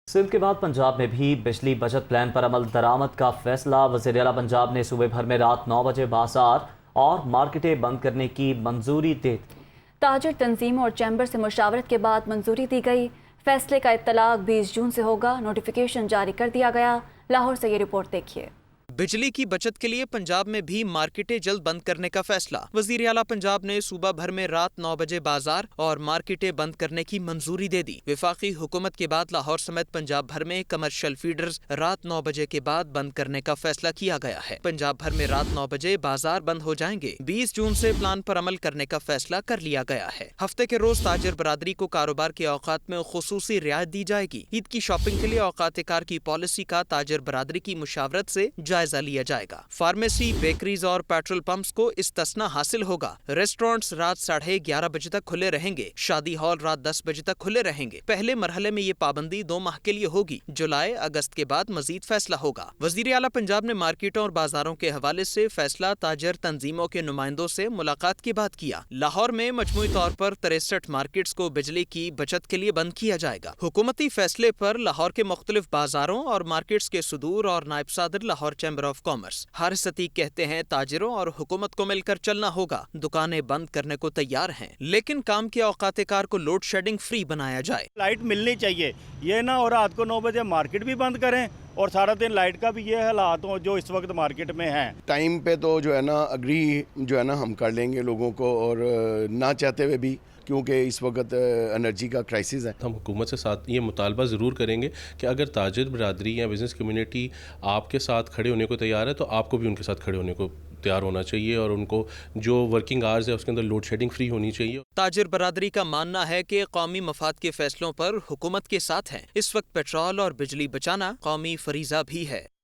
सिंध के बाद पंजाब में भी बिजली बचत प्लान पर अमल दरामद का फैसला। वज़ीर आला पंजाब ने सूबे भर में रात 9 बजे बाजार और मार्केटें बंद करने की मंजूरी दे दी। ताजिर तंजीम और चैम्बर से मुशावरत के बाद मंजूरी दी गई। फैसले का इत्तलाक 20 जून से होगा। नोटिफिकेशन जारी कर दिया गया। लाहौर से ये रिपोर्ट देखिए। बिजली की बचत के लिए पंजाब में भी मार्केटें जल्द बंद करने का फैसला। वज़ीर आला पंजाब ने सूबा भर में रात 9 बजे बाजार और मार्केटें बंद करने की मंजूरी दे दी। वफाकी हुकूमत के बाद लाहौर समेत पंजाब भर में कमर्शियल फीडर्स रात 9 बजे के बाद बंद करने का फैसला किया गया है। पंजाब भर में रात 9 बजे बाजार बंद हो जाएंगे। 20 जून से प्लान पर अमल करने का फैसला कर लिया गया है। हफ्ते के रोज ताजिर बरादरी को कारोबार के औकात में खुसूसी रियायत दी जाएगी। ईद की शॉपिंग के लिए औकात कार की पॉलिसी का ताजिर बरादरी की मुशावरत से जायजा लिया जाएगा। फार्मेसी, बेकरीज और पेट्रोल पंप्स को इस्तिस्ना हासिल होगा। रेस्टोरेंट्स रात 11:30 बजे तक खुले रहेंगे। शादी हॉल रात 10 बजे तक खुले रहेंगे। पहले मरहले में ये पाबंदी 2 माह के लिए होगी। जुलाई अगस्त के बाद मजीद फैसला होगा। वजीर आला पंजाब ने मार्केटों और बाजारों के हवाले से फैसला ताजर तंजीमों के नुमाइंदों से मुलाकात के बाद किया। लाहौर में मजमूई तौर पर 63 मार्केट्स को बिजली की बचत के लिए बंद किया जाएगा। हुकूमती फैसले पर लाहौर के मुख्तलिफ बाजारों और मार्केट्स के सदूर और नायब सदर Lahore chamber of commerce Haris Atiq कहते हैं, ताजिरों और हुकूमत को मिलकर चलना होगा। दुकानें बंद करने को तैयार हैं, लेकिन काम के औकात कार को लोड शेडिंग फ्री बनाया जाए। लाइट मिलनी चाहिए, ये ना और रात को 9 बजे मार्केट भी बंद करें और सारा दिन लाइट का भी ये हालात हो जो इस वक्त मार्केट में है। टाइम पे तो जो है ना अग्री जो है ना हम कर लेंगे लोगों को, और ना चाहते हुए भी, क्योंकि इस वक्त एनर्जी का क्राइसिस है। हम हुकूमत से साथ ये मुतालबा ज़रूर करेंगे कि अगर ताजिर बरादरी या बिज़नेस कम्युनिटी आपके साथ खड़े होने को तैयार है तो आपको भी उनके साथ खड़े होने को तैयार होना चाहिए, और उनको जो वर्किंग आवर्स है उसके अंदर लोड शेडिंग फ्री होनी चाहिए। ताजिर बरादरी का मानना है कि कौमी मफाद के फैसलों पर हुकूमत के साथ हैं। इस वक्त पेट्रोल और बिजली बचाना कौमी फरीजा भी है।